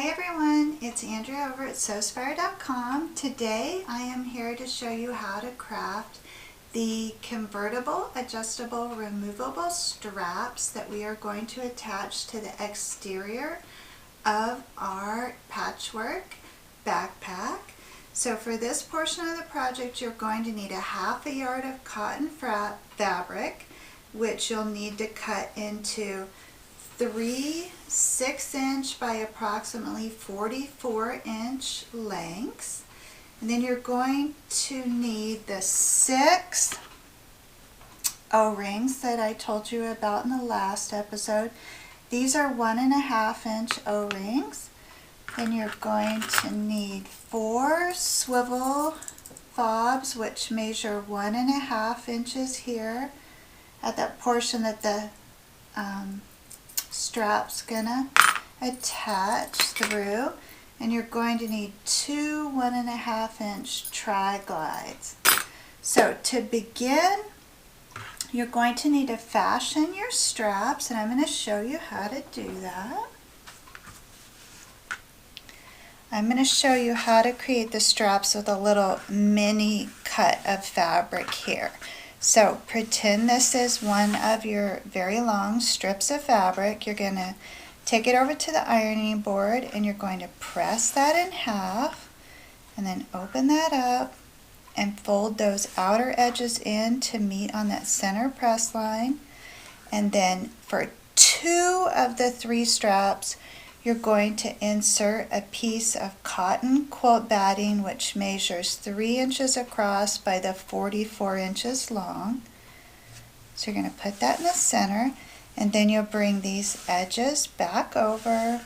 Hi everyone, it's Andrea over at Sewspire.com. Today I am here to show you how to craft the convertible, adjustable, removable straps that we are going to attach to the exterior of our patchwork backpack. So for this portion of the project, you're going to need a ½ yard of cotton fabric, which you'll need to cut into 3 6-inch by approximately 44-inch lengths. And then you're going to need the 6 O-rings that I told you about in the last episode. These are 1.5-inch O-rings. Then you're going to need 4 swivel fobs, which measure 1.5 inches here at that portion that the strap's gonna attach through, and you're going to need 2 1.5-inch tri-glides. So to begin, you're going to need to fashion your straps, and I'm going to show you how to do that. I'm going to show you how to create the straps with a little mini cut of fabric here. So pretend this is one of your very long strips of fabric. You're going to take it over to the ironing board and you're going to press that in half and then open that up and fold those outer edges in to meet on that center press line. And then for 2 of the 3 straps, you're going to insert a piece of cotton quilt batting, which measures 3 inches across by the 44 inches long. So you're going to put that in the center, and then you'll bring these edges back over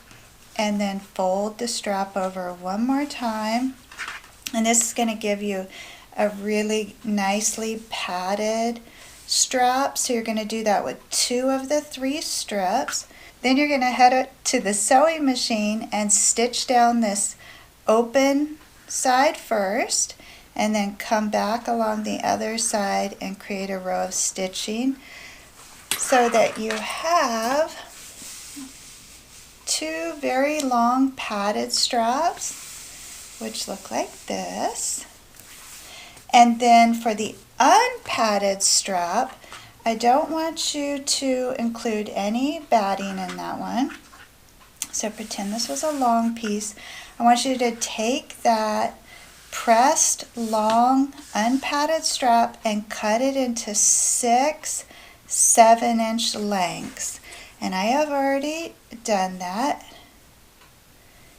and then fold the strap over one more time. And this is going to give you a really nicely padded strap. So you're going to do that with 2 of the 3 strips. Then you're going to head to the sewing machine and stitch down this open side first, and then come back along the other side and create a row of stitching so that you have 2 very long padded straps, which look like this. And then for the unpadded strap, I don't want you to include any batting in that one. So pretend this was a long piece. I want you to take that pressed long unpadded strap and cut it into 6 7-inch lengths. And I have already done that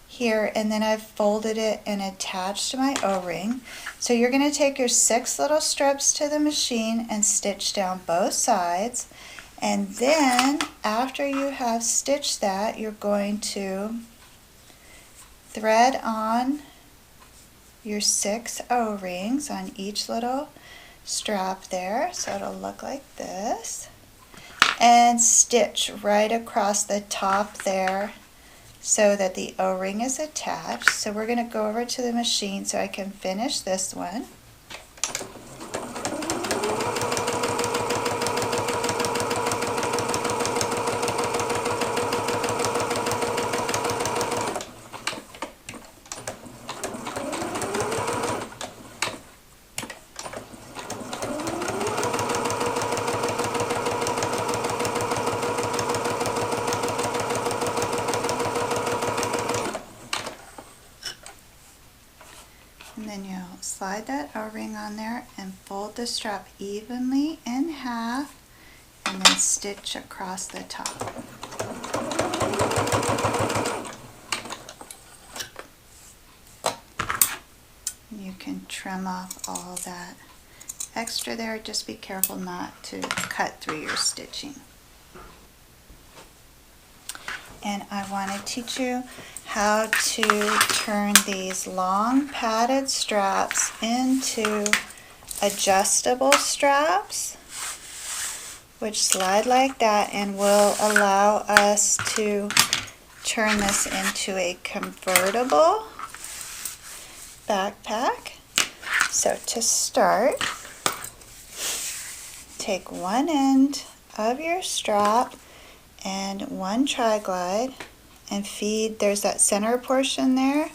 here, and then I've folded it and attached my O-ring. So you're going to take your 6 little strips to the machine and stitch down both sides, and then after you have stitched that, you're going to thread on your 6 O-rings on each little strap there, so it'll look like this, and stitch right across the top there so that the O-ring is attached. So we're going to go over to the machine so I can finish this one. And then you'll slide that O-ring on there and fold the strap evenly in half and then stitch across the top. You can trim off all that extra there. Just be careful not to cut through your stitching. And I want to teach you how to turn these long padded straps into adjustable straps, which slide like that and will allow us to turn this into a convertible backpack. So to start, take one end of your strap and one tri-glide and feed, there's that center portion there.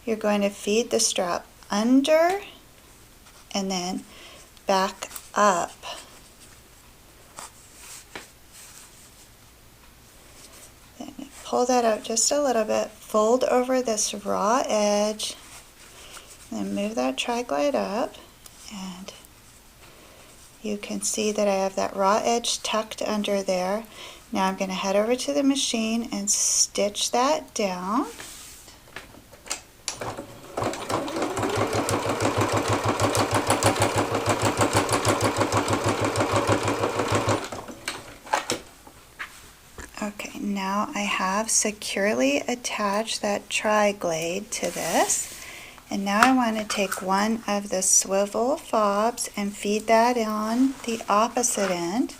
You're going to feed the strap under and then back up. Then pull that out just a little bit, fold over this raw edge, and then move that tri-glide up, and you can see that I have that raw edge tucked under there. Now I'm going to head over to the machine and stitch that down. Okay, now I have securely attached that tri-glade to this. And now I want to take one of the swivel fobs and feed that on the opposite end.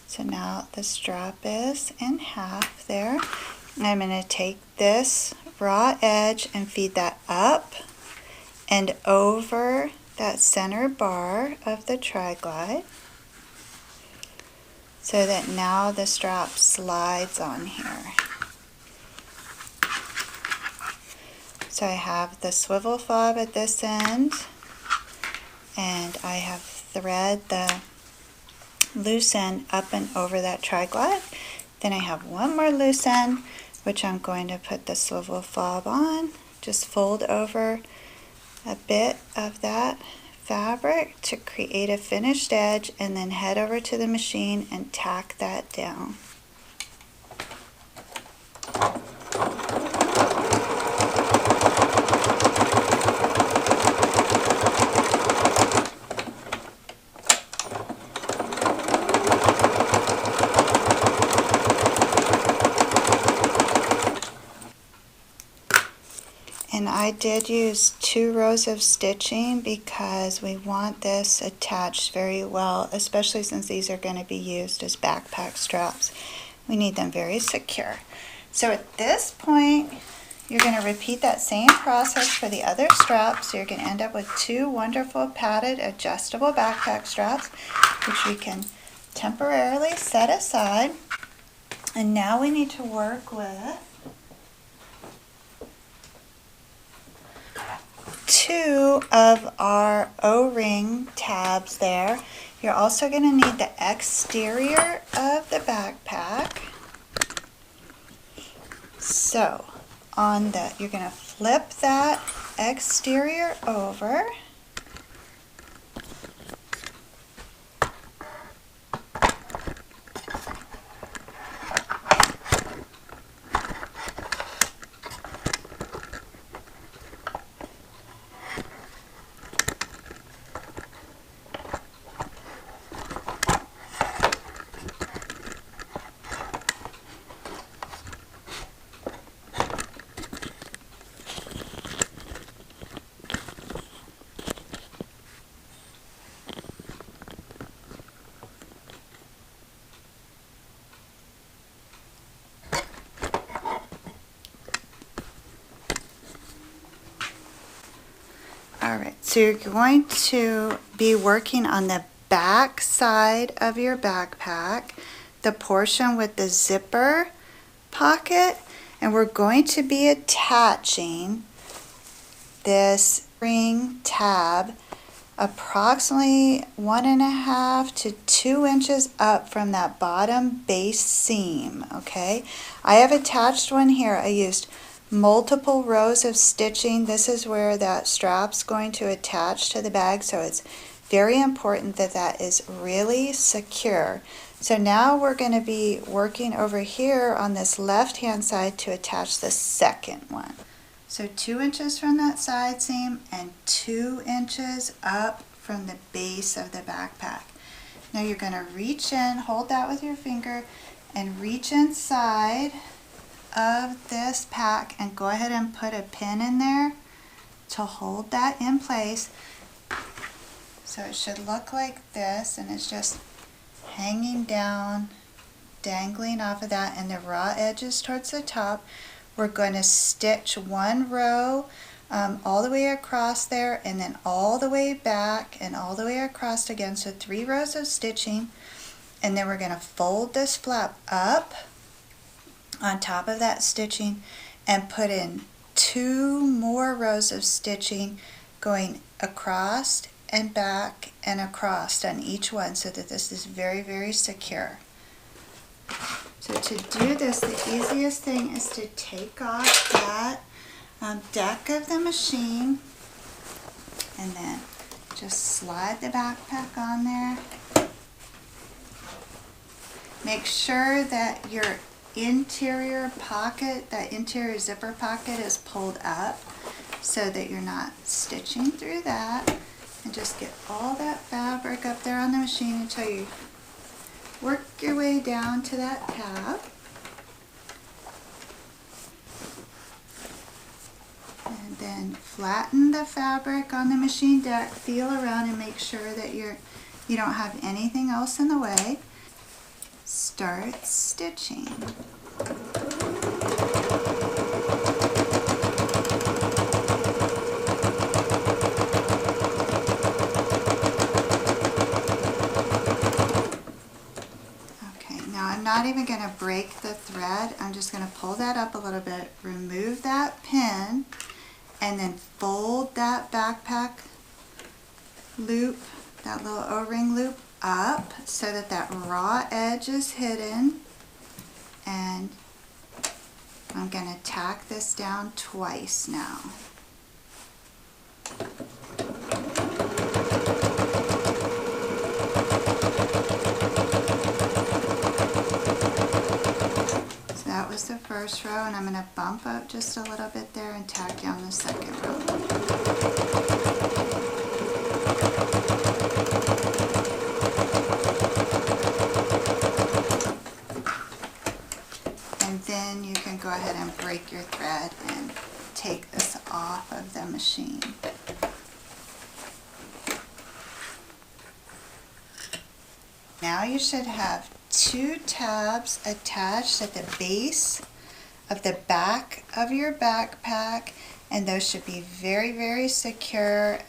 So now the strap is in half there. I'm going to take this raw edge and feed that up and over that center bar of the tri-glide, so that now the strap slides on here. So I have the swivel fob at this end, and I have thread the loose end up and over that tri-glide. Then I have one more loose end, which I'm going to put the swivel fob on. Just fold over a bit of that fabric to create a finished edge, and then head over to the machine and tack that down. And I did use 2 rows of stitching because we want this attached very well, especially since these are going to be used as backpack straps. We need them very secure. So at this point, you're going to repeat that same process for the other straps. So you're going to end up with 2 wonderful padded adjustable backpack straps, which we can temporarily set aside. And now we need to work with 2 of our O-ring tabs there. You're also going to need the exterior of the backpack. So on the, you're going to flip that exterior over. Alright, so you're going to be working on the back side of your backpack, the portion with the zipper pocket, and we're going to be attaching this ring tab approximately 1.5 to 2 inches up from that bottom base seam. Okay, I have attached one here. I used multiple rows of stitching. This is where that strap's going to attach to the bag, so it's very important that that is really secure. So now we're going to be working over here on this left hand side to attach the second one. So 2 inches from that side seam and 2 inches up from the base of the backpack. Now you're going to reach in, hold that with your finger, and reach inside of this pack and go ahead and put a pin in there to hold that in place. So it should look like this, and it's just hanging down, dangling off of that, and the raw edges towards the top. We're going to stitch one row all the way across there, and then all the way back and all the way across again, so 3 rows of stitching. And then we're going to fold this flap up on top of that stitching and put in 2 more rows of stitching going across and back and across on each one so that this is very, very secure. So to do this, the easiest thing is to take off that deck of the machine and then just slide the backpack on there. Make sure that your interior pocket, that interior zipper pocket, is pulled up so that you're not stitching through that. And just get all that fabric up there on the machine until you work your way down to that tab. And then flatten the fabric on the machine deck, feel around and make sure that you don't have anything else in the way. Start stitching. I'm not even going to break the thread. I'm just going to pull that up a little bit, remove that pin, and then fold that backpack loop, that little O-ring loop, up so that that raw edge is hidden. And I'm going to tack this down twice now. That was the first row, and I'm going to bump up just a little bit there and tack down the second row. And then you can go ahead and break your thread and take this off of the machine. Now you should have 2 tabs attached at the base of the back of your backpack, and those should be very, very secure.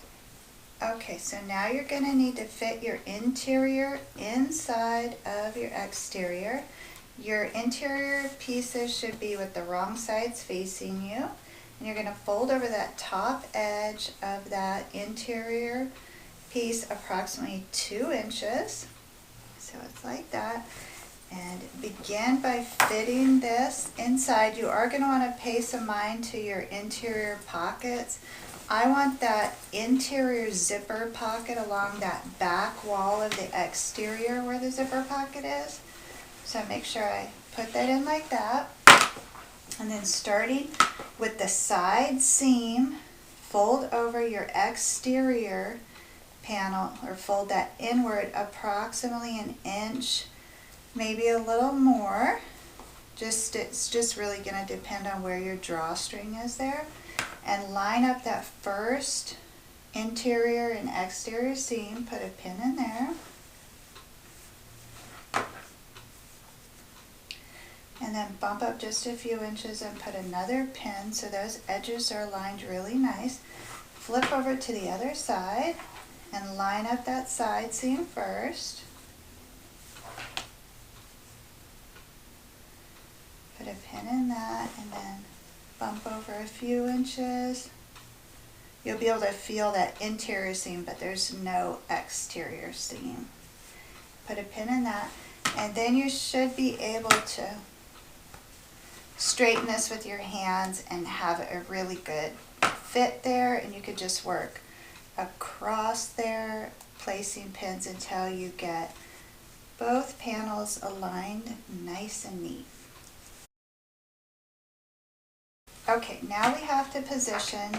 Okay, so now you're going to need to fit your interior inside of your exterior. Your interior pieces should be with the wrong sides facing you, and you're going to fold over that top edge of that interior piece approximately 2 inches. So it's like that, and begin by fitting this inside. You are going to want to pay some mind to your interior pockets. I want that interior zipper pocket along that back wall of the exterior where the zipper pocket is. So make sure I put that in like that. And then starting with the side seam, fold over your exterior panel, or fold that inward approximately 1 inch, maybe a little more. It's just really going to depend on where your drawstring is there. And line up that first interior and exterior seam, put a pin in there. And then bump up just a few inches and put another pin so those edges are aligned really nice. Flip over to the other side and line up that side seam first. Put a pin in that and then bump over a few inches. You'll be able to feel that interior seam, but there's no exterior seam. Put a pin in that, and then you should be able to straighten this with your hands and have a really good fit there, and you could just work across there, placing pins until you get both panels aligned nice and neat. Okay, now we have to position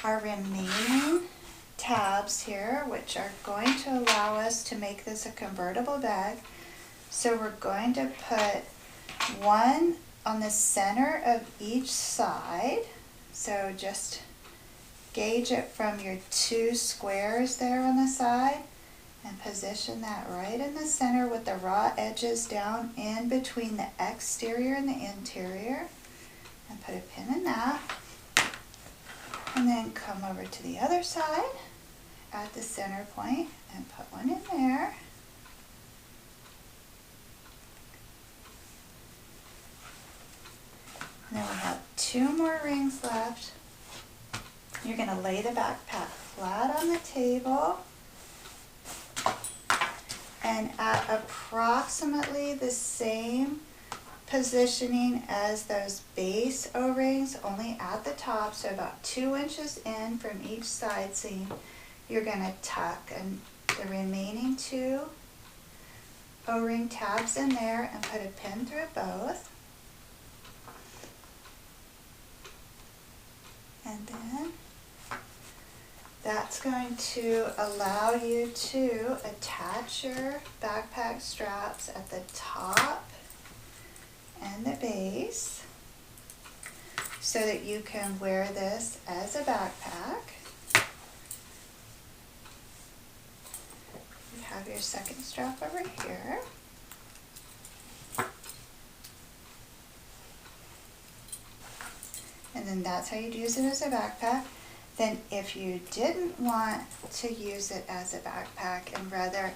our remaining tabs here, which are going to allow us to make this a convertible bag. So we're going to put one on the center of each side. So just gauge it from your 2 squares there on the side and position that right in the center with the raw edges down in between the exterior and the interior. And put a pin in that. And then come over to the other side at the center point and put one in there. And then we have 2 more rings left. You're going to lay the backpack flat on the table and at approximately the same positioning as those base O-rings, only at the top, so about 2 inches in from each side seam, you're going to tuck the remaining 2 O-ring tabs in there and put a pin through both. And then that's going to allow you to attach your backpack straps at the top and the base so that you can wear this as a backpack. You have your second strap over here. And then that's how you'd use it as a backpack. Then if you didn't want to use it as a backpack and rather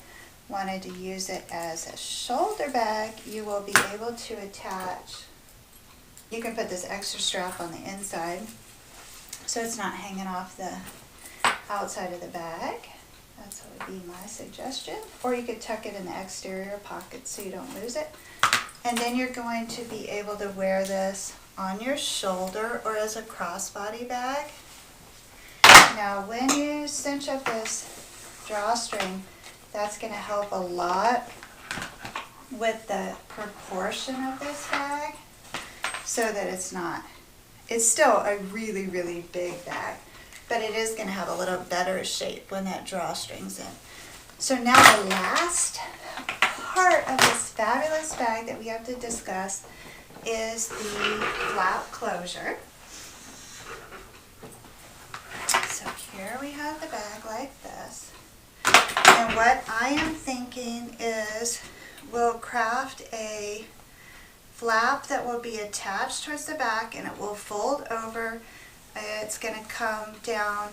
wanted to use it as a shoulder bag, you will be able to attach, you can put this extra strap on the inside so it's not hanging off the outside of the bag. That's what would be my suggestion. Or you could tuck it in the exterior pocket so you don't lose it. And then you're going to be able to wear this on your shoulder or as a crossbody bag. Now when you cinch up this drawstring, that's going to help a lot with the proportion of this bag so that it's still a really, really big bag, but it is going to have a little better shape when that drawstring's in. So now the last part of this fabulous bag that we have to discuss is the flap closure. So here we have the bag like this. And what I am thinking is we'll craft a flap that will be attached towards the back and it will fold over. It's going to come down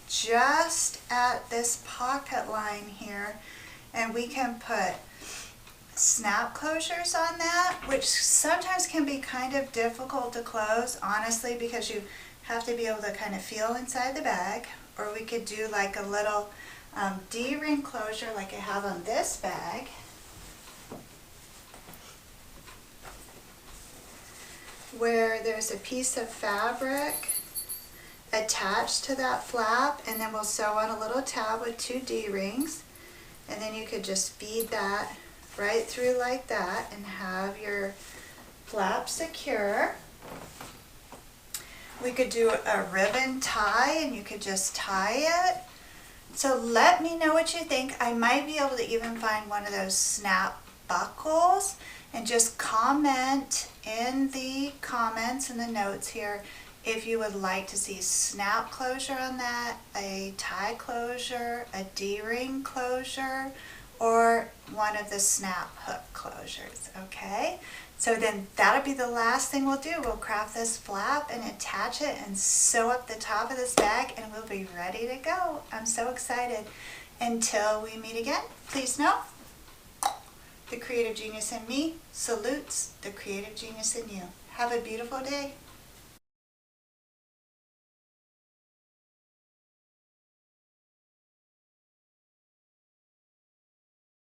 just at this pocket line here, and we can put snap closures on that, which sometimes can be kind of difficult to close, honestly, because you have to be able to kind of feel inside the bag. Or we could do like a little D-ring closure like I have on this bag. Where there's a piece of fabric attached to that flap, and then we'll sew on a little tab with 2 D-rings, and then you could just feed that right through like that and have your flap secure. We could do a ribbon tie and you could just tie it. So let me know what you think. I might be able to even find one of those snap buckles, and just comment in the comments and the notes here if you would like to see snap closure on that, a tie closure, a D-ring closure, or one of the snap hook closures, okay? So then that'll be the last thing we'll do. We'll craft this flap and attach it and sew up the top of this bag, and we'll be ready to go. I'm so excited. Until we meet again, please know, the creative genius in me salutes the creative genius in you. Have a beautiful day.